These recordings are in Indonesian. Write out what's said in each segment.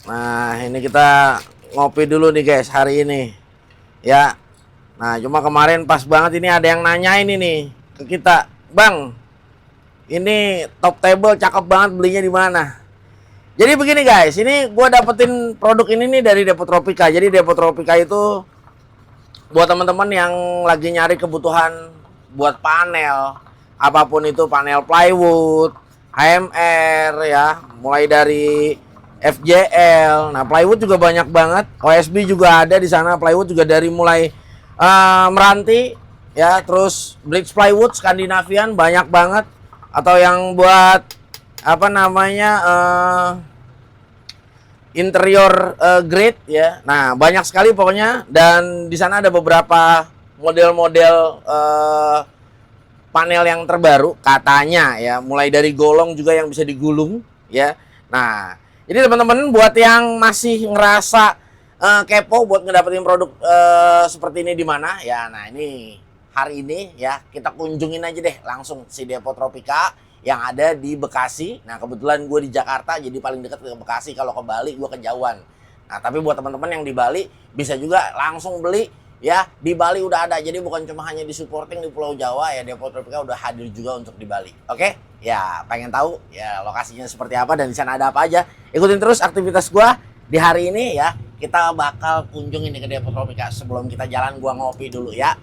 Nah, ini kita ngopi dulu nih guys hari ini. Ya. Nah, cuma kemarin pas banget ini ada yang nanyain ini ke kita, "Bang, ini top table cakep banget, belinya di mana?" Jadi begini guys, ini gua dapetin produk ini nih dari Depo Tropika. Jadi Depo Tropika itu buat teman-teman yang lagi nyari kebutuhan buat panel, apapun itu, panel plywood, HMR ya, mulai dari FJL. Nah, plywood juga banyak banget. OSB juga ada di sana. Plywood juga dari mulai meranti ya, terus bridge plywood Skandinavian banyak banget, atau yang buat apa namanya interior grade ya. Nah, banyak sekali pokoknya, dan di sana ada beberapa model-model panel yang terbaru katanya ya, mulai dari golong juga yang bisa digulung ya. Nah, jadi teman-teman buat yang masih ngerasa kepo buat ngedapetin produk seperti ini di mana ya, nah ini hari ini ya kita kunjungin aja deh langsung si Depo Tropika yang ada di Bekasi. Nah, kebetulan gue di Jakarta, jadi paling dekat ke Bekasi. Kalau ke Bali gue kejauhan. Nah, tapi buat teman-teman yang di Bali bisa juga langsung beli ya. Di Bali udah ada, jadi bukan cuma hanya di supporting di Pulau Jawa ya, Depo Tropika udah hadir juga untuk di Bali. Oke? Ya, pengen tahu ya lokasinya seperti apa dan di sana ada apa aja? Ikutin terus aktivitas gua di hari ini ya. Kita bakal kunjungin ke Depo Tropika. Sebelum kita jalan, gua ngopi dulu ya.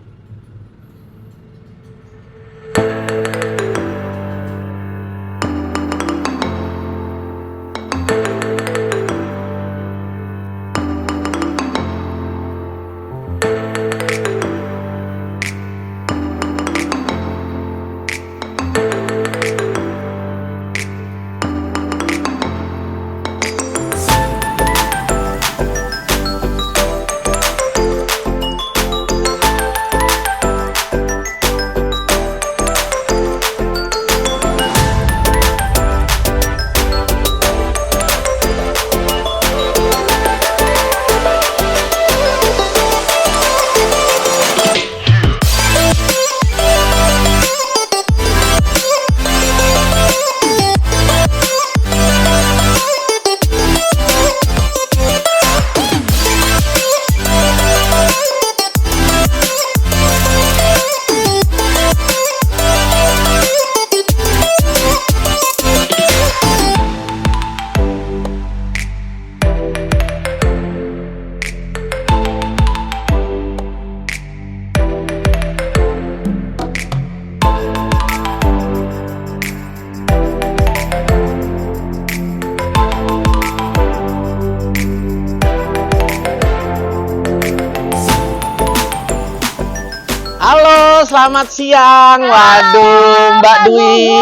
Halo, selamat siang. Waduh, Mbak Dwi.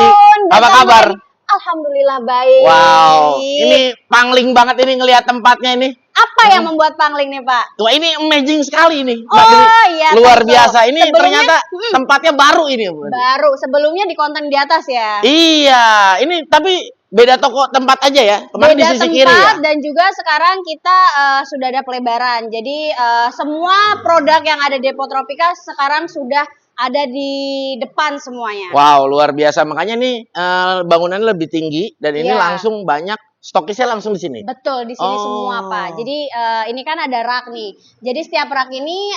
Apa kabar? Alhamdulillah baik. Wow, ini pangling banget ini ngelihat tempatnya ini. Apa yang membuat pangling nih, Pak? Wah, ini amazing sekali ini, Mbak Oh, Dwi. iya, Luar tentu. biasa. Ini Sebelumnya, ternyata tempatnya baru ini, Bu. Baru, sebelumnya di konten di atas ya. Iya, ini tapi beda toko tempat aja ya. Kemarin Beda di sisi tempat kiri ya. dan juga sekarang kita sudah ada pelebaran. Jadi semua produk yang ada di Depo Tropika sekarang sudah ada di depan semuanya. Wow, luar biasa. Makanya nih bangunannya lebih tinggi dan ini Iya. langsung banyak stokisnya langsung di sini. Betul, di sini Oh. semua, Pak. Jadi ini kan ada rak nih. Jadi setiap rak ini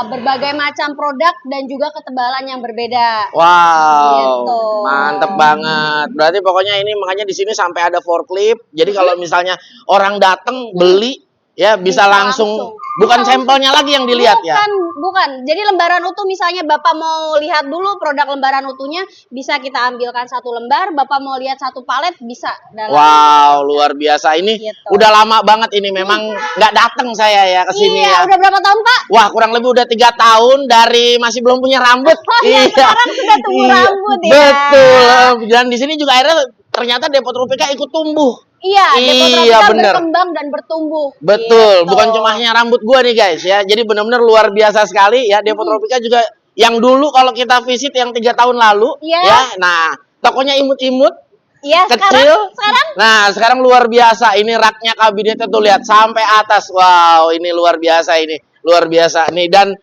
berbagai macam produk dan juga ketebalan yang berbeda. Wow, Gitu. mantep banget. Berarti pokoknya ini makanya di sini sampai ada forklift. Jadi kalau misalnya orang datang beli ya bisa langsung. Bukan Bisa sampelnya lagi yang dilihat ya. Bukan. Jadi lembaran utuh, misalnya Bapak mau lihat dulu produk lembaran utuhnya, bisa kita ambilkan satu lembar. Bapak mau lihat satu palet, bisa. Wow, luar biasa. Ini Gitu. udah lama banget ini. Memang nggak datang saya ya ke sini Iya, ya. udah berapa tahun, Pak? Wah, kurang lebih udah 3 tahun dari masih belum punya rambut. Oh, iya, sekarang sudah tumbuh rambut ya. Betul. Dan di sini juga akhirnya ternyata Depo Tropika ikut tumbuh. Iya, Depo Iya, Tropika bener. berkembang dan bertumbuh. Betul, Gitu. bukan cuma hanya rambut gua nih guys ya. Jadi benar-benar luar biasa sekali ya. Depo Tropika juga yang dulu kalau kita visit yang 3 tahun lalu Iya. ya. Nah, tokonya imut-imut, Iya, kecil. sekarang Nah, sekarang luar biasa. Ini raknya kabinetnya tuh lihat sampai atas. Wow, ini luar biasa ini. Luar biasa nih, dan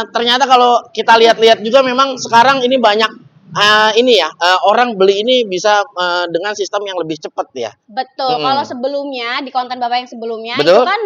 ternyata kalau kita lihat-lihat juga memang sekarang ini banyak ini ya, orang beli ini bisa dengan sistem yang lebih cepat ya. Betul. Mm-mm. Kalau sebelumnya di konten Bapak yang sebelumnya Betul. itu kan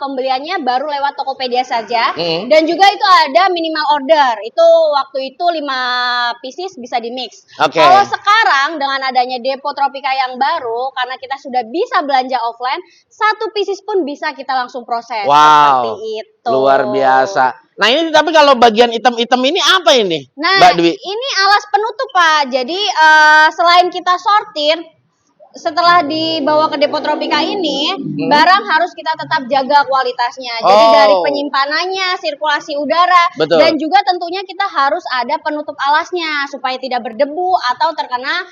pembeliannya baru lewat Tokopedia saja Mm-mm. dan juga itu ada minimal order. Itu waktu itu 5 pieces bisa di mix. Oke. Kalau sekarang dengan adanya Depo Tropika yang baru karena kita sudah bisa belanja offline, 1 pieces pun bisa kita langsung proses. Wow. Seperti itu. Luar biasa. Nah, ini tapi kalau bagian item-item ini apa ini, Nah, Mbak Dwi? ini alas penutup, Pak. Jadi selain kita sortir, setelah dibawa ke Depo Tropika ini, barang harus kita tetap jaga kualitasnya. Jadi dari penyimpanannya, sirkulasi udara, Betul. dan juga tentunya kita harus ada penutup alasnya supaya tidak berdebu atau terkena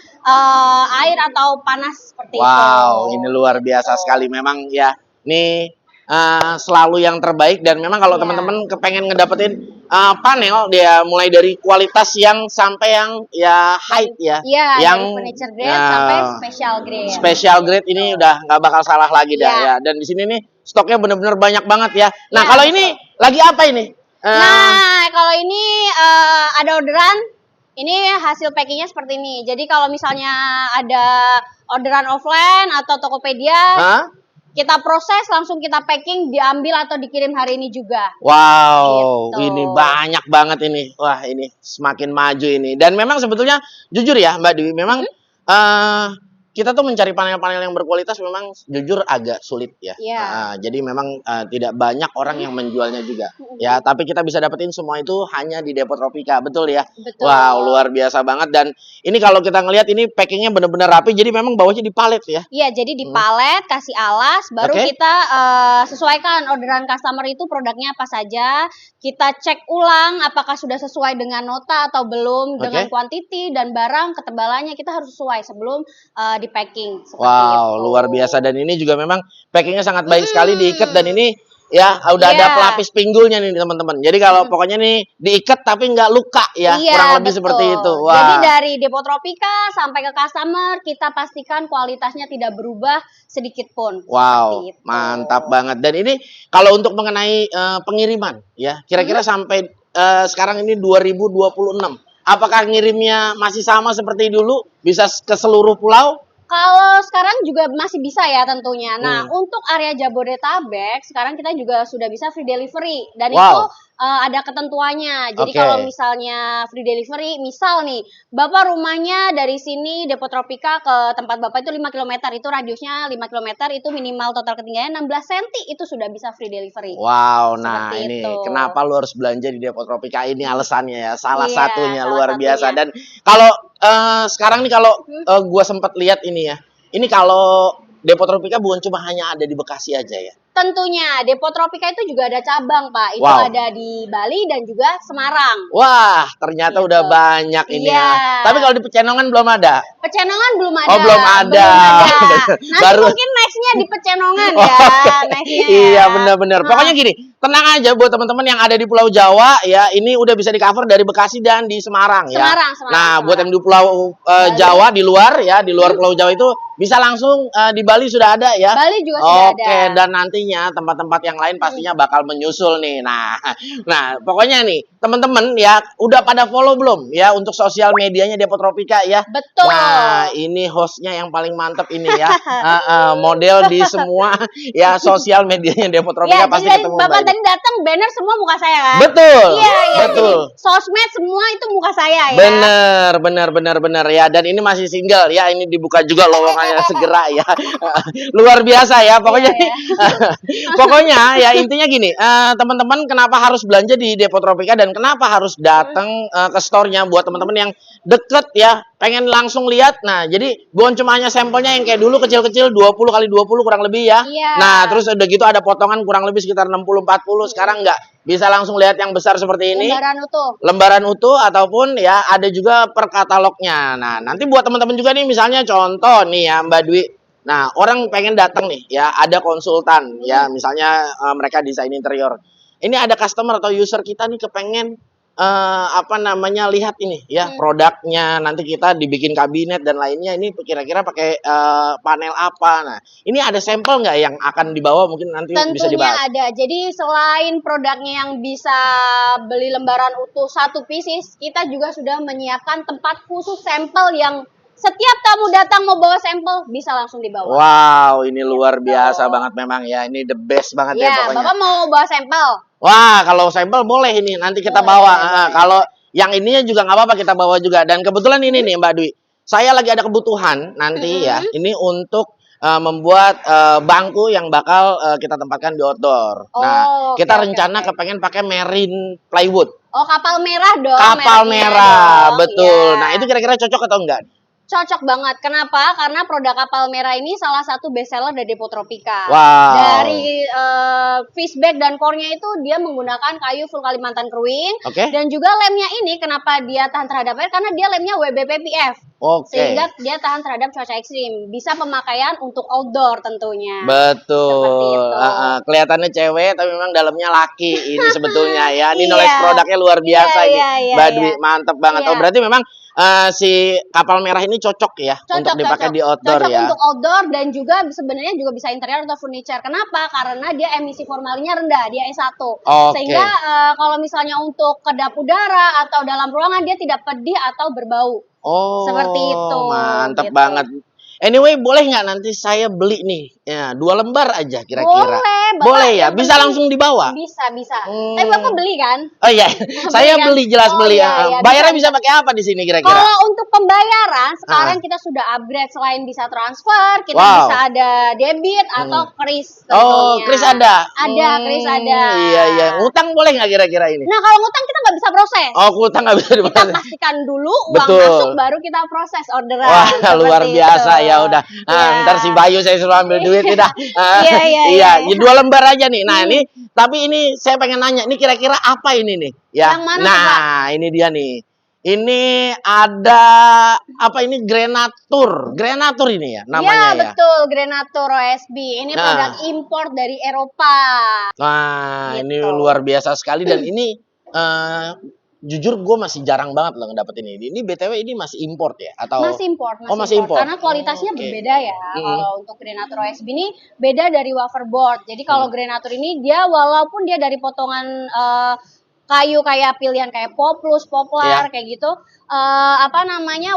air atau panas seperti itu. Wow, ini luar biasa sekali. Memang ya, ini selalu yang terbaik dan memang kalau Iya. teman-teman kepengen ngedapetin panel dia mulai dari kualitas yang sampai yang ya height ya, Iya, yang dari furniture grade sampai special grade. special grade ini udah nggak bakal salah lagi dah Iya. ya. Dan di sini nih stoknya bener-bener banyak banget ya. Nah, Iya, kalau betul. ini lagi apa ini? Nah, kalau ini ada orderan, ini hasil packingnya seperti ini. Jadi kalau misalnya ada orderan offline atau Tokopedia, Hah? kita proses langsung kita packing, diambil atau dikirim hari ini juga. Wow, Gitu. ini banyak banget ini. Wah, ini semakin maju ini. Dan memang sebetulnya jujur ya, Mbak Dwi, memang kita tuh mencari panel-panel yang berkualitas memang jujur agak sulit ya. Iya. Jadi memang tidak banyak orang yang menjualnya juga. Ya, tapi kita bisa dapetin semua itu hanya di Depo Tropika, betul ya? Betul. Wow, luar biasa banget. Dan ini kalau kita ngelihat ini packingnya bener-bener rapi, jadi memang bawahnya di palet ya. Iya, jadi di palet, kasih alas, baru Oke. kita sesuaikan orderan customer itu produknya apa saja. Kita cek ulang apakah sudah sesuai dengan nota atau belum, dengan Oke. kuantiti dan barang ketebalannya kita harus sesuai sebelum di packing. Seperti Wow, itu. luar biasa. Dan ini juga memang packingnya sangat baik sekali, diikat, dan ini ya udah ada Iya. pelapis pinggulnya nih teman-teman. Jadi kalau pokoknya nih diikat tapi nggak luka ya, Iya, kurang lebih betul. seperti itu. Wah. Jadi dari Depo Tropika sampai ke customer kita pastikan kualitasnya tidak berubah sedikit pun. Wow, Seperti itu. mantap banget. Dan ini kalau untuk mengenai pengiriman ya, kira-kira sampai sekarang ini 2026. Apakah ngirimnya masih sama seperti dulu? Bisa ke seluruh pulau? Kalau sekarang juga masih bisa ya tentunya. Nah, Hmm. untuk area Jabodetabek sekarang kita juga sudah bisa free delivery dan Wow. itu ada ketentuannya. Jadi Oke. kalau misalnya free delivery, misal nih, Bapak rumahnya dari sini Depo Tropika ke tempat Bapak itu 5 km, itu radiusnya 5 km, itu minimal total ketinggiannya 16 cm, itu sudah bisa free delivery. Wow, nah Seperti ini itu. kenapa lu harus belanja di Depo Tropika, ini alasannya ya, salah Iya, satunya salah luar biasa. satunya. Dan kalau sekarang nih kalau gua sempat lihat ini ya, ini kalau Depo Tropika bukan cuma hanya ada di Bekasi aja ya. Tentunya Depo Tropika itu juga ada cabang, Pak. Itu Wow. ada di Bali dan juga Semarang. Wah, ternyata Gitu. udah banyak ini Iya. ya. Tapi kalau di Pecenongan belum ada. Pecenongan belum ada. Oh, belum ada. Nanti Baru- mungkin nextnya di Pecenongan Oh, ya. oke. Nextnya Iya, ya. benar-benar. Nah, Pokoknya gini, tenang aja buat teman-teman yang ada di Pulau Jawa ya, ini udah bisa di-cover dari Bekasi dan di Semarang ya. Semarang, Nah, buat Semarang. yang di Pulau Jawa di luar ya, di luar Pulau Jawa itu bisa langsung di Bali sudah ada ya. Bali juga sudah ada. Oke, dan nantinya tempat-tempat yang lain pastinya bakal menyusul nih. Nah, pokoknya nih, teman-teman ya, udah pada follow belum ya untuk sosial medianya Depo Tropika ya? Betul. Nah, ini hostnya yang paling mantep ini ya. Model di semua ya sosial medianya Depo Tropika Ya, pasti jadi ketemu Bapak Mbak ini. tadi datang banner semua muka saya kan? Betul. Iya, iya. Betul. Jadi sosmed semua itu muka saya ya. Bener ya. Dan ini masih single ya. Ini dibuka juga lowongannya segera ya. Luar biasa ya. Pokoknya Iya, pokoknya ya intinya gini. Teman-teman kenapa harus belanja di Depo Tropika dan kenapa harus datang ke store-nya buat teman-teman yang deket ya, pengen langsung lihat. Nah, jadi bukan cuma hanya sampelnya yang kayak dulu kecil-kecil 20 kali 20 kurang lebih ya. Iya. Nah, terus udah gitu ada potongan kurang lebih sekitar 60-40. Sekarang enggak. Bisa langsung lihat yang besar seperti ini. Lembaran utuh ataupun ya ada juga per katalognya. Nah, nanti buat teman-teman juga nih misalnya contoh nih ya Mbak Dwi. Nah, orang pengen datang nih ya, ada konsultan ya, misalnya mereka desain interior. Ini ada customer atau user kita nih kepengen apa namanya, lihat ini ya produknya, nanti kita dibikin kabinet dan lainnya, ini kira-kira pakai panel apa. Nah, ini ada sampel nggak yang akan dibawa, mungkin nanti bisa Tentunya dibahas. ada. Jadi selain produknya yang bisa beli lembaran utuh 1 pieces, kita juga sudah menyiapkan tempat khusus sampel yang setiap tamu datang mau bawa sampel bisa langsung dibawa. Wow, ini luar biasa banget memang ya. Ini the best banget ya Ya, pokoknya. Bapak mau bawa sampel? Wah, kalau sampel boleh ini, nanti kita Boleh, bawa. boleh. Kalau yang ininya juga nggak apa-apa, kita bawa juga. Dan kebetulan ini nih Mbak Dwi, saya lagi ada kebutuhan nanti ya, ini untuk membuat bangku yang bakal kita tempatkan di outdoor. Nah, oke, kita oke, rencana oke. kepengen pakai marine plywood. Oh, kapal merah dong. Kapal mereknya merah, dong. betul. Ya. Nah, itu kira-kira cocok atau enggak? Cocok banget. Kenapa? Karena produk kapal merah ini salah satu bestseller dari Depotropika. Wow. Dari fishback dan core-nya itu dia menggunakan kayu full Kalimantan Kruing. Oke. Dan juga lemnya ini kenapa dia tahan terhadap air? Karena dia lemnya WBPPF. Oke. Sehingga dia tahan terhadap cuaca ekstrim. Bisa pemakaian untuk outdoor tentunya. Betul. Seperti itu. Kelihatannya cewek tapi memang dalamnya laki ini sebetulnya ya. Ini Iya. knowledge produknya luar biasa ini. Iya, Mbak Dwi, mantep banget. Iya. Oh, berarti memang si kapal merah ini cocok ya untuk dipakai di outdoor cocok ya. untuk outdoor dan juga sebenarnya juga bisa interior atau furniture. Kenapa? Karena dia emisi formalnya rendah, dia E1. Oke. Sehingga kalau misalnya untuk kedap udara atau dalam ruangan dia tidak pedih atau berbau. Oh, Seperti itu. mantep gitu. banget. Anyway, boleh nggak nanti saya beli nih? Ya, 2 lembar aja kira-kira. Boleh, Bapak, Boleh ya? yang Bisa penting- langsung dibawa? Bisa. Tapi Bapak beli kan? Oh iya, saya kan? beli, jelas Oh, beli. iya, Bayarnya bisa. bisa pakai apa di sini kira-kira? Kalau untuk pembayaran sekarang kita sudah upgrade, selain bisa transfer, kita Wow. bisa ada debit atau kris. Oh, tentunya. kris ada? Ada, kris ada. Iya. Ngutang boleh nggak kira-kira ini? Nah, kalau ngutang kita nggak bisa proses. Oh, ngutang nggak bisa Kita diproses. pastikan dulu uang Betul. masuk baru kita proses orderan. Wah, Seperti luar biasa itu. ya udah. Iya. Ntar si Bayu saya suruh ambil duit udah. Iya. Ya, 2 lembar aja nih. Nah, ini tapi ini saya pengen nanya, ini kira-kira apa ini nih? Ya. Yang mana tuh, Nah, ini dia nih. Ini ada apa ini Grenatur ini ya namanya Iya, ya. betul, Grenatur OSB. Ini Nah. produk impor dari Eropa. Wah, ini Gitu. luar biasa sekali dan ini jujur gue masih jarang banget loh ngedapetin ini. Ini BTW ini masih import ya atau Masih import, Oh, masih import. Karena kualitasnya Oke. berbeda ya. Kalau untuk Grenatur OSB ini beda dari waferboard. Jadi kalau Grenatur ini dia walaupun dia dari potongan kayu kayak pilihan kayak poplus, poplar kayak gitu,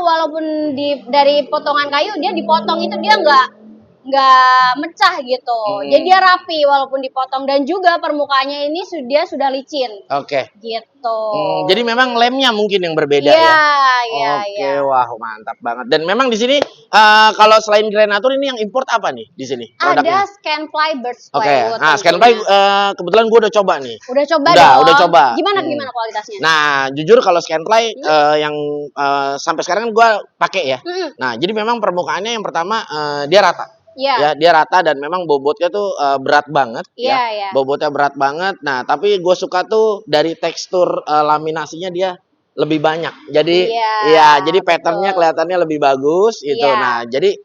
walaupun dari potongan kayu dia dipotong itu dia nggak mecah gitu. Jadi dia rapi walaupun dipotong dan juga permukaannya ini dia sudah licin. Oke. Gitu. Jadi memang lemnya mungkin yang berbeda Iya, ya. iya. Oke, wah mantap banget. Dan memang di sini kalau selain Grenatur ini yang import apa nih di sini produknya? Ada Scanfly Birds Oke. Plywood. Nah, tentunya. Scanfly kebetulan gue udah coba nih. Udah coba Udah, dong. udah coba. Gimana kualitasnya? Nah, jujur kalau Scanfly yang sampai sekarang gue pakai ya. Nah, jadi memang permukaannya yang pertama dia rata. Iya. Ya, dia rata dan memang bobotnya tuh berat banget ya. Iya. Bobotnya berat banget. Nah, tapi gue suka tuh dari tekstur laminasinya dia lebih banyak. Jadi jadi patternnya kelihatannya lebih bagus gitu. Iya. Nah, jadi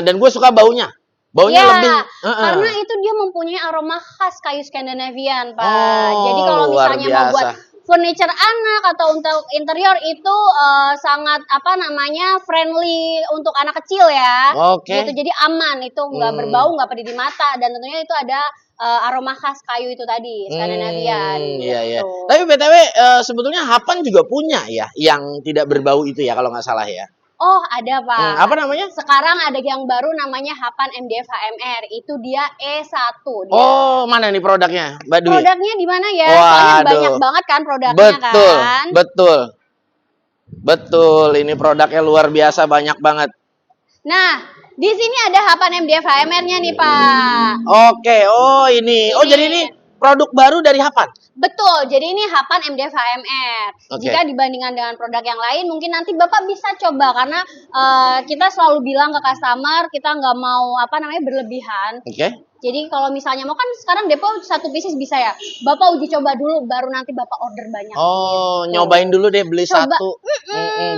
dan gue suka baunya. Baunya Iya, lebih karena itu dia mempunyai aroma khas kayu Scandinavian, Pak. Oh, Jadi kalau luar misalnya mau buat biasa. furniture anak atau untuk interior itu sangat friendly untuk anak kecil ya. Oke. Gitu. Jadi aman, itu nggak berbau, nggak pedih di mata dan tentunya itu ada aroma khas kayu itu tadi, Scandinavian. Iya. gitu. Tapi BTW sebetulnya Hapan juga punya ya yang tidak berbau itu ya kalau nggak salah ya. Oh, ada, Pak. Apa namanya? Sekarang ada yang baru namanya Hapan MDF HMR. Itu dia E1. Dia. Oh, mana nih produknya, Mbak Dwi? Produknya di mana ya? Waduh. Soalnya banyak banget kan produknya kan. Betul. Ini produknya luar biasa, banyak banget. Nah, di sini ada Hapan MDF HMR-nya nih, Pak. Oke, oh ini. Oh, jadi ini produk baru dari Hapan? Betul, jadi ini Hapan MDF HMR. Oke. Jika dibandingkan dengan produk yang lain, mungkin nanti Bapak bisa coba karena kita selalu bilang ke customer kita nggak mau berlebihan. Oke. Jadi kalau misalnya mau kan sekarang depo 1 pieces bisa ya. Bapak uji coba dulu, baru nanti Bapak order banyak. Oh, nyobain dulu deh beli Coba, satu.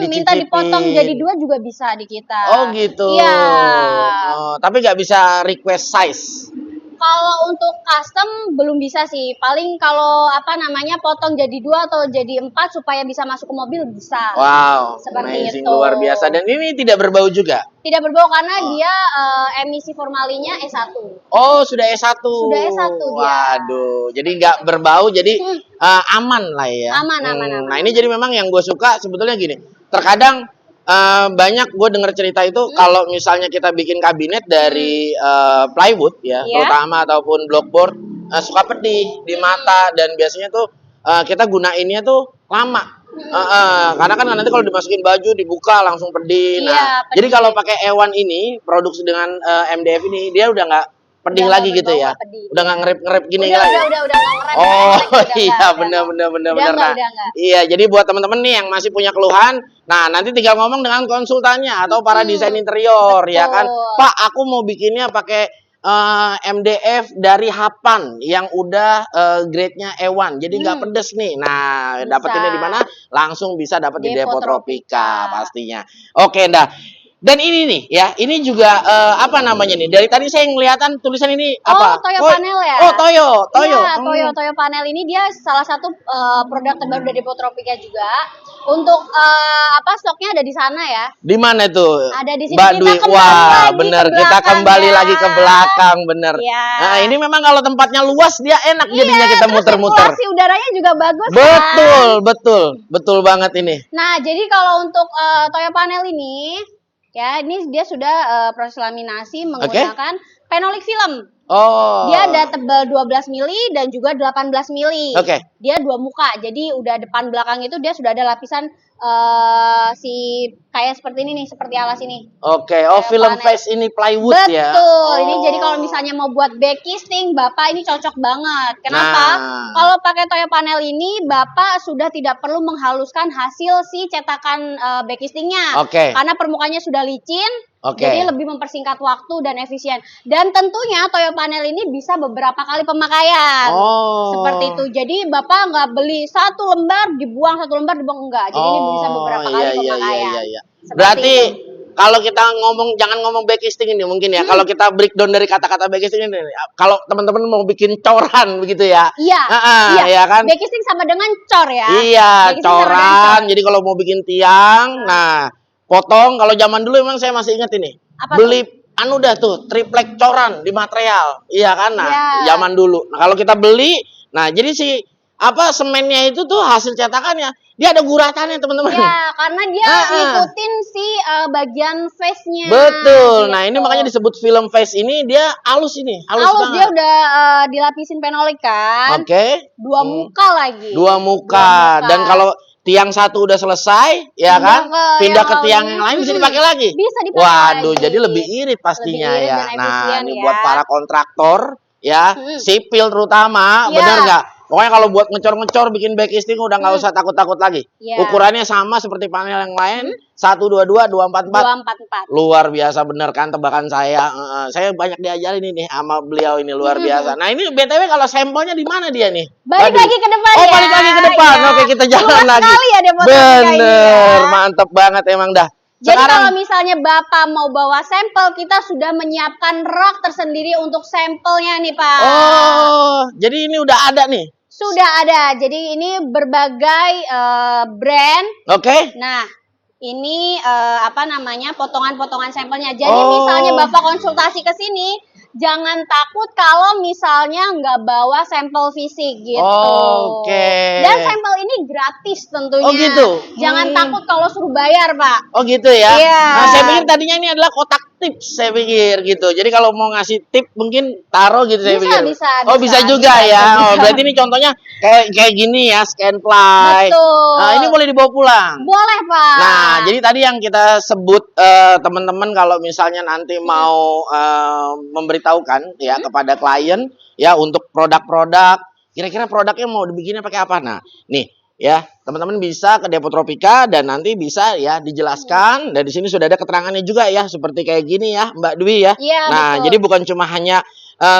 minta dipotong jadi 2 juga bisa di kita. Oh gitu. Iya. Oh, tapi nggak bisa request size. Kalau untuk custom belum bisa sih. Paling kalau apa namanya potong jadi 2 atau jadi 4 supaya bisa masuk ke mobil bisa. Wow, Seperti amazing, itu. luar biasa. Dan ini tidak berbau juga? Tidak berbau karena dia emisi formalinnya E1. Oh, sudah S1. Sudah S1 dia. Waduh, jadi nggak berbau, jadi aman lah ya. Aman. Nah, ini jadi memang yang gue suka sebetulnya gini. Terkadang banyak gue dengar cerita itu kalau misalnya kita bikin kabinet dari plywood ya, Iya. terutama ataupun blockboard, suka pedih di mata dan biasanya tuh kita gunainnya tuh lama. Karena kan nanti kalau dimasukin baju dibuka langsung pedih. Nah, Iya, pedih. jadi kalau pakai E1 ini produksi dengan MDF ini dia udah nggak pedih Udah lagi nggak gitu ya. berbau, pedih. Udah nggak ngerep-ngerep gini Udah lagi. nggak ngerem. Oh Udah iya, nggak. benar. Udah Nah, nggak. iya, jadi buat teman-teman nih yang masih punya keluhan, nah nanti tinggal ngomong dengan konsultannya atau para desain interior ya kan. Betul. Pak, aku mau bikinnya pakai MDF dari Hapan yang udah grade-nya E1. Jadi nggak pedes nih. Nah, Bisa. dapetinnya di mana? Langsung bisa dapat di Depo Tropika Tropika. pastinya. Oke, dah. Dan ini nih ya, ini juga apa namanya nih? Dari tadi saya ngeliatan tulisan ini apa? Oh, Toyo Panel ya? Oh, Toyo. Iya, Toyo Panel ini dia salah satu produk terbaru dari Depo Tropika juga. Untuk stoknya ada di sana ya. Di mana tuh? Ada di sini. Mbak Kita Dwi. kembali Wah, lagi bener. ke Kita belakang kembali ya. lagi ke belakang, bener. Iya. Nah, ini memang kalau tempatnya luas dia enak jadinya kita terus muter-muter. sirkulasi udaranya juga bagus Betul, betul banget ini. Nah, jadi kalau untuk Toyo Panel ini, ya ini dia sudah proses laminasi menggunakan phenolic film. Oh. Dia ada tebal 12 mili dan juga 18 mili. Oke. Dia 2 muka, jadi udah depan belakang itu dia sudah ada lapisan si kayak seperti ini nih, seperti alas ini. Oke, Toyo film Panel. face ini plywood ya. Betul. Ini Oh. jadi kalau misalnya mau buat back casting, Bapak ini cocok banget. Kenapa? Nah. Kalau pakai Toyo Panel ini, Bapak sudah tidak perlu menghaluskan hasil si cetakan back castingnya. Oke. Karena permukaannya sudah licin, Oke. jadi lebih mempersingkat waktu dan efisien. Dan tentunya Toyo Panel ini bisa beberapa kali pemakaian. Oh. Seperti itu. Jadi Bapak nggak beli satu lembar dibuang enggak. Jadi ini bisa beberapa kali pemakaian. Iya. Seperti Berarti itu. kalau kita jangan ngomong backcasting ini mungkin ya. Kalau kita breakdown dari kata-kata backcasting ini, kalau teman-teman mau bikin coran begitu ya. Iya, Iya kan? Back casting sama dengan cor ya. Iya, Back casting sama dengan coran. cor. Jadi kalau mau bikin tiang, nah potong. Kalau zaman dulu emang saya masih ingat ini. Apa Beli dah tuh triplek coran di material. Iya kan? Nah, Iya. zaman dulu. Nah, kalau kita beli, nah jadi si semennya itu tuh hasil cetakannya dia ada guratannya teman-teman. Ya, karena dia ngikutin si bagian face-nya. Betul. Gitu. Nah, ini makanya disebut film face ini dia halus ini, halus Halus, banget. dia udah dilapisin phenolic kan. Oke. Dua muka lagi. Dua muka. Dan kalau tiang satu udah selesai, ya kan? Pindah ke tiang yang lain bisa dipakai lagi. Bisa dipakai Waduh, lagi. jadi lebih irit pastinya Lebih irit ya. dan Nah, efisien ini ya. buat para kontraktor ya, sipil terutama, Iya. bener nggak? Pokoknya kalau buat ngecor-ngecor bikin back casting udah nggak usah takut-takut lagi. Iya. Ukurannya sama seperti panel yang lain, 122, 244. 244. Luar biasa bener kan tebakan saya. Saya banyak diajarin ini sama beliau ini luar biasa. Nah, ini BTW kalau sampelnya di mana dia nih? Balik Waduh. lagi ke depan Oh, ya. balik lagi ke depan. Iya. Oke, kita jalan Luas lagi. sekali ya Depo Tropika ini Bener, ya. mantep banget emang dah. Jadi Sekarang kalau misalnya Bapak mau bawa sampel, kita sudah menyiapkan rak tersendiri untuk sampelnya nih Pak. oh, jadi ini udah ada nih. Sudah ada. Jadi ini berbagai brand. Oke. Nah, ini potongan-potongan sampelnya. Jadi Oh. misalnya Bapak konsultasi ke sini, jangan takut kalau misalnya nggak bawa sampel fisik gitu. Oke. Dan sampel ini gratis tentunya. Oh, gitu? Jangan takut kalau suruh bayar, Pak. Oh gitu ya. Iya. Nah, saya pikir tadinya ini adalah kotak tips, saya pikir gitu. Jadi kalau mau ngasih tip mungkin taruh gitu saya pikir. Oh, bisa juga ya. Oh, berarti ini contohnya kayak gini ya, scan fly. Betul. Nah, ini boleh dibawa pulang. Boleh, Pak. Nah, jadi tadi yang kita sebut teman-teman kalau misalnya nanti mau memberitahukan ya kepada klien ya untuk produk-produk, kira-kira produknya mau dibikinnya pakai apa? Nah, nih ya, teman-teman bisa ke Depo Tropika dan nanti bisa ya dijelaskan dan di sini sudah ada keterangannya juga ya seperti kayak gini ya, Mbak Dwi ya. Iya, Nah, betul. jadi bukan cuma hanya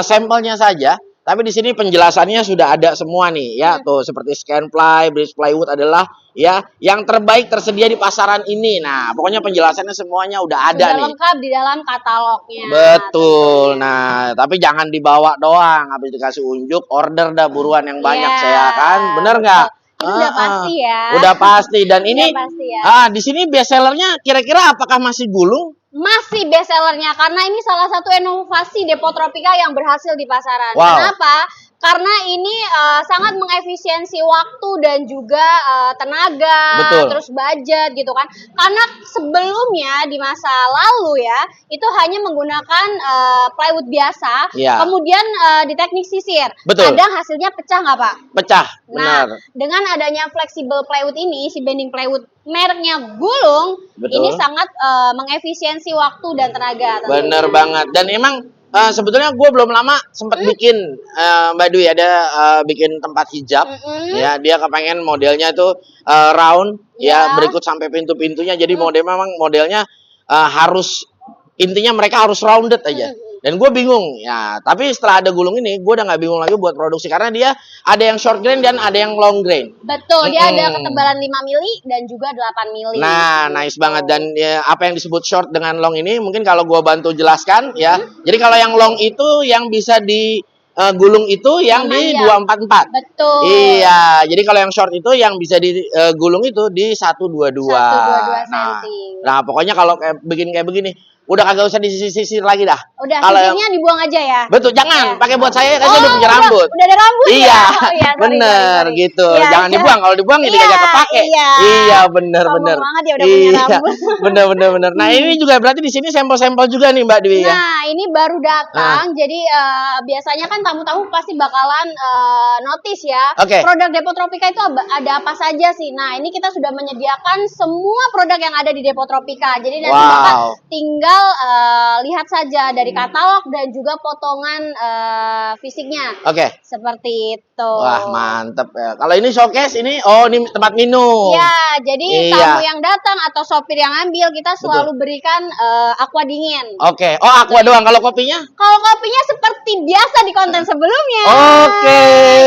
sampelnya saja, Tapi di sini penjelasannya sudah ada semua nih ya, tuh seperti Scanply, Bridge Plywood adalah ya yang terbaik tersedia di pasaran ini. Nah, pokoknya penjelasannya semuanya udah ada Sudah nih. lengkap di dalam katalognya. Betul. tentunya. Nah, tapi jangan dibawa doang, habis dikasih unjuk, order dah buruan yang banyak Iya, saya kan. Bener nggak? Itu udah pasti ya. Udah pasti. Dan Udah ini pasti ya. di sini best sellernya kira-kira apakah masih gulung? Masih best sellernya karena ini salah satu inovasi Depo Tropika yang berhasil di pasaran. Wow. Kenapa? Karena ini sangat mengefisiensi waktu dan juga tenaga, Betul. terus budget gitu kan. Karena sebelumnya di masa lalu ya, itu hanya menggunakan plywood biasa, Iya. kemudian di teknik sisir. Betul. Kadang hasilnya pecah nggak Pak? Pecah, Nah, benar. dengan adanya flexible plywood ini, si bending plywood mereknya Gulung, Betul. ini sangat mengefisiensi waktu dan tenaga. tentunya. Bener banget. Dan emang sebetulnya gue belum lama sempat bikin Mbak Dwi ada bikin tempat hijab. Mm-mm. Ya, dia kepengen modelnya tuh round Ya. ya, berikut sampai pintu-pintunya. Jadi memang modelnya harus intinya mereka harus rounded aja. Dan gue bingung ya, tapi setelah ada gulung ini, gue udah nggak bingung lagi buat produksi karena dia ada yang short grain dan ada yang long grain. Betul, dia ada Mm-mm. ketebalan 5 mili dan juga 8 mili. Nah, nice banget. Dan ya, apa yang disebut short dengan long ini mungkin kalau gue bantu jelaskan ya. Jadi kalau yang long itu yang bisa di gulung itu yang di Memanjang. 244. Betul. Iya, jadi kalau yang short itu yang bisa di gulung itu di 122. 122 Nah, senti. nah pokoknya kalau kayak begini, udah kagak usah disisir lagi dah. Udah, Kalau yang- sisirnya dibuang aja ya. Betul, jangan Ya. pakai buat saya kasih udah punya rambut. Udah ada rambut Iya, ya? Oh, iya, sorry, bener sorry. gitu. Iya, Jangan iya. dibuang. Kalau dibuang jadi Iya, kagak kepake. iya. bener. Sombong banget ya udah punya rambut. bener. Nah ini juga berarti di sini sampel-sampel juga nih Mbak Dwi ya. Nah, ini baru datang. Jadi biasanya kan tamu-tamu pasti bakalan notice ya. Oke. Produk Depo Tropika itu ada apa saja sih? Nah, ini kita sudah menyediakan semua produk yang ada di Depo Tropika. Jadi nanti Wow. Bapak tinggal lihat saja dari katalog dan juga potongan fisiknya. Oke. Seperti itu. Wah mantep ya. Kalau ini showcase ini tempat minum. Ya, jadi Iya. tamu yang datang atau sopir yang ambil kita selalu berikan aqua dingin. Oke. Oh aqua doang. Kalau kopinya? Kalau kopinya seperti biasa di konten sebelumnya. Oke,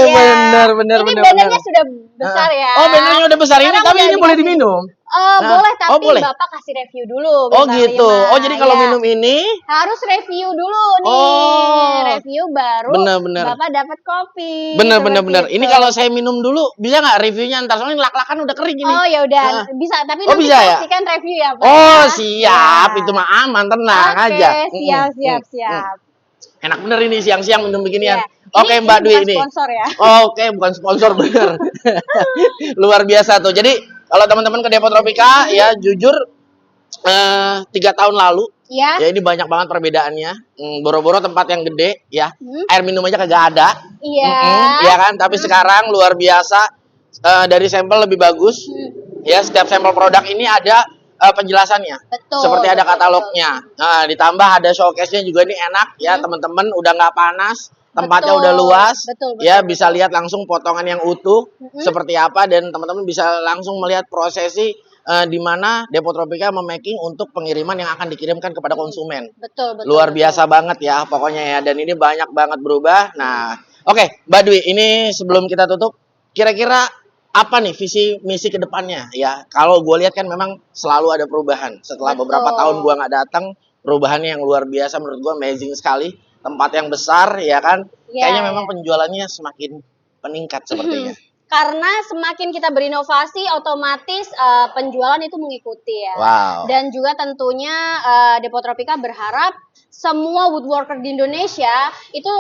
Iya. bener. Ini bannernya sudah besar ya. Oh bannernya udah besar ini, Karena tapi udah ini boleh dikasih- diminum. Boleh, tapi boleh. Bapak kasih review dulu. Oh misalnya, gitu. Mas. Oh jadi kalau Iya. minum ini Harus review dulu nih. Oh. Review baru Bener. Bapak dapat kopi. bener. Seperti Ini itu. kalau saya minum dulu bisa nggak reviewnya ntar soalnya lak-lakan udah kering ini. Oh ya udah Ah. bisa, tapi Oh, nanti bisa ya? pastikan review ya Pak. Oh ya. siap, Ya. itu mah aman, tenang Oke, aja. siap. Enak bener ini siang-siang minum beginian. Iya. Oke Mbak Dwi bukan ini. sponsor ya. Oke, bukan sponsor bener. Luar biasa tuh. Jadi kalau teman-teman ke Depo Tropika ya jujur 3 tahun lalu Ya. ya ini banyak banget perbedaannya. Boro-boro tempat yang gede ya. Hmm. Air minum aja kagak ada. Iya. Iya kan? Tapi sekarang luar biasa dari sampel lebih bagus. Ya, setiap sampel produk ini ada penjelasannya. Betul. Seperti ada betul, katalognya. Nah, ditambah ada showcase-nya juga ini enak ya, teman-teman udah nggak panas, tempatnya Betul. udah luas. Betul, Ya, betul, bisa lihat langsung potongan yang utuh seperti apa dan teman-teman bisa langsung melihat prosesi di mana Depo Tropika memaking untuk pengiriman yang akan dikirimkan kepada konsumen. Betul. Luar biasa banget ya pokoknya ya, dan ini banyak banget berubah. Nah, oke, Mbak Dwi, ini sebelum kita tutup, kira-kira apa nih visi misi ke depannya ya? Kalau gue lihat kan memang selalu ada perubahan. Setelah Betul. beberapa tahun gue nggak datang, perubahannya yang luar biasa menurut gue, amazing sekali. Tempat yang besar ya kan, Iya, kayaknya memang iya. penjualannya semakin meningkat sepertinya. Karena semakin kita berinovasi, otomatis penjualan itu mengikuti ya. Wow. Dan juga tentunya Depo Tropika berharap semua woodworker di Indonesia itu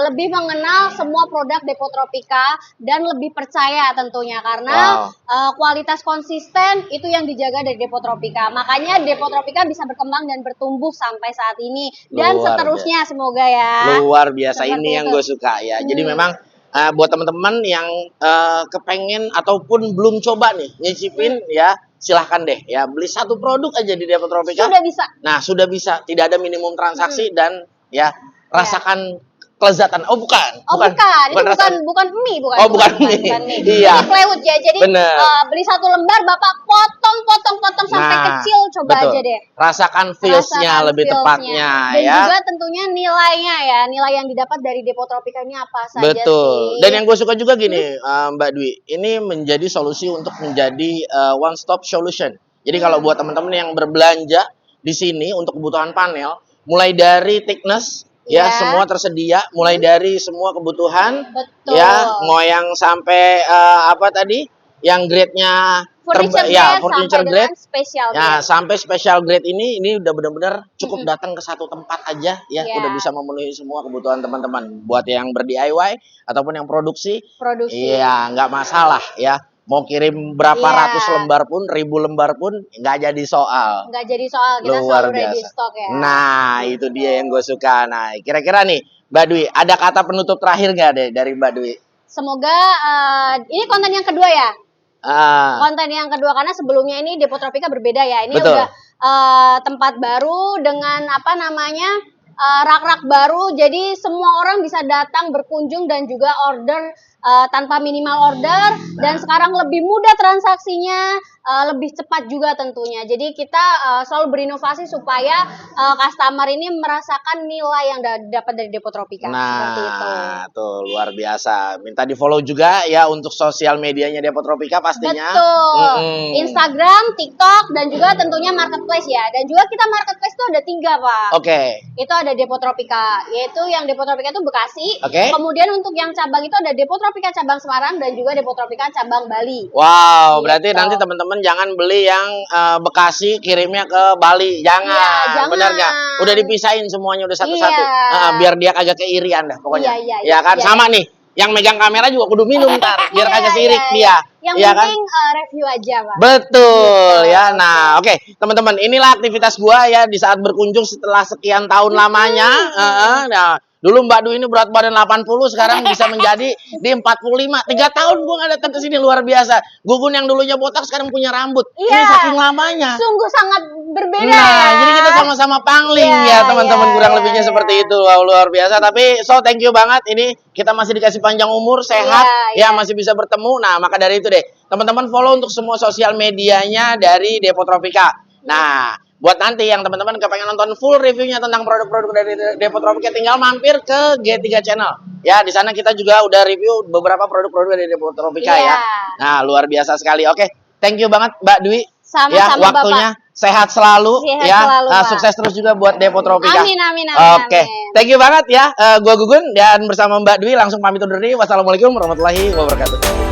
lebih mengenal semua produk Depo Tropika dan lebih percaya tentunya karena kualitas konsisten itu yang dijaga dari Depo Tropika. Makanya Depo Tropika bisa berkembang dan bertumbuh sampai saat ini dan Luar seterusnya semoga ya. Luar biasa, Seperti ini yang itu. gue suka ya. Jadi memang buat teman-teman yang kepengen ataupun belum coba nih nyicipin ya, silahkan deh ya, beli satu produk aja di Depo Tropika. Sudah bisa. Nah, sudah bisa, tidak ada minimum transaksi dan ya rasakan kelezatan. Oh, bukan. Oh bukan, itu rasa. bukan mie, bukan. Oh, bukan mie. Iya. Ini plywood ya, jadi Bener. beli 1 lembar, Bapak potong sampai kecil, coba betul. aja deh. Rasakan feels-nya lebih tepatnya Dan ya. juga tentunya nilainya ya, nilai yang didapat dari Depo Tropika ini apa saja Betul. sih. Dan yang gue suka juga gini, Mbak Dwi, ini menjadi solusi untuk menjadi one stop solution. Jadi kalau buat teman-teman yang berbelanja di sini untuk kebutuhan panel, mulai dari thickness ya semua tersedia, mulai dari semua kebutuhan. Betul. Ya, mau yang sampai apa tadi? Yang grade-nya furniture grade spesial ya, sampai special grade ini udah benar-benar cukup datang ke satu tempat aja ya, udah bisa memenuhi semua kebutuhan teman-teman. Buat yang ber-DIY ataupun yang produksi. Iya, nggak masalah ya. Mau kirim berapa ratus lembar pun, 1000 lembar pun nggak jadi soal. Nggak jadi soal, kita Luar selalu ready biasa. stock ya. Nah, itu dia yang gue suka. Nah, kira-kira nih, Mbak Dwi, ada kata penutup terakhir nggak deh dari Mbak Dwi? Semoga ini konten yang kedua ya. Konten yang kedua, karena sebelumnya ini Depo Tropika berbeda ya. Ini udah tempat baru dengan apa namanya rak-rak baru. Jadi semua orang bisa datang berkunjung dan juga order tanpa minimal order. Dan sekarang lebih mudah transaksinya, lebih cepat juga tentunya. Jadi kita selalu berinovasi supaya customer ini merasakan nilai yang dapat dari Depo Tropika. Seperti itu. Tuh luar biasa. Minta di follow juga ya untuk sosial medianya Depo Tropika pastinya. Betul. Instagram, TikTok, dan juga tentunya marketplace ya. Dan juga kita marketplace itu ada 3 Pak. Oke. Itu ada Depo Tropika, yaitu yang Depo Tropika itu Bekasi. Oke. Kemudian untuk yang cabang itu ada Depo Tropika cabang Semarang dan juga Depo Tropika cabang Bali. Wow, berarti nanti teman-teman jangan beli yang Bekasi kirimnya ke Bali. Jangan. Benar nggak? Udah dipisahin semuanya udah satu-satu. Biar dia kagak keirian dah pokoknya. Ya kan sama nih. Yang megang kamera juga kudu minum ntar biar kagak sirik dia. Yang penting review aja, Pak. Betul ya. Nah, oke, teman-teman, inilah aktivitas gua ya di saat berkunjung setelah sekian tahun lamanya. Nah, dulu Mbak Dwi ini berat badan 80, sekarang bisa menjadi di 45. 3 tahun gua nggak datang ke sini, luar biasa. Gugun yang dulunya botak sekarang punya rambut. Ini saking lamanya. Sungguh sangat berbeda jadi kita sama-sama pangling ya, teman-teman, kurang lebihnya seperti itu. Wow, luar biasa. Tapi thank you banget, ini kita masih dikasih panjang umur, sehat ya, masih bisa bertemu. Nah, maka dari itu deh, teman-teman follow untuk semua sosial medianya dari Depo Tropika. Nah, buat nanti yang teman-teman kepengen nonton full reviewnya tentang produk-produk dari Depo Tropika, tinggal mampir ke G3 Channel. Ya, di sana kita juga udah review beberapa produk-produk dari Depo Tropika ya. Nah, luar biasa sekali. Oke, thank you banget Mbak Dwi. Sama-sama, waktunya Bapak. Sehat selalu Selalu, sukses terus juga buat Depo Tropika. Amin. Oke, thank you banget ya. Gua Gugun dan bersama Mbak Dwi langsung pamit undur diri. Wassalamualaikum warahmatullahi wabarakatuh.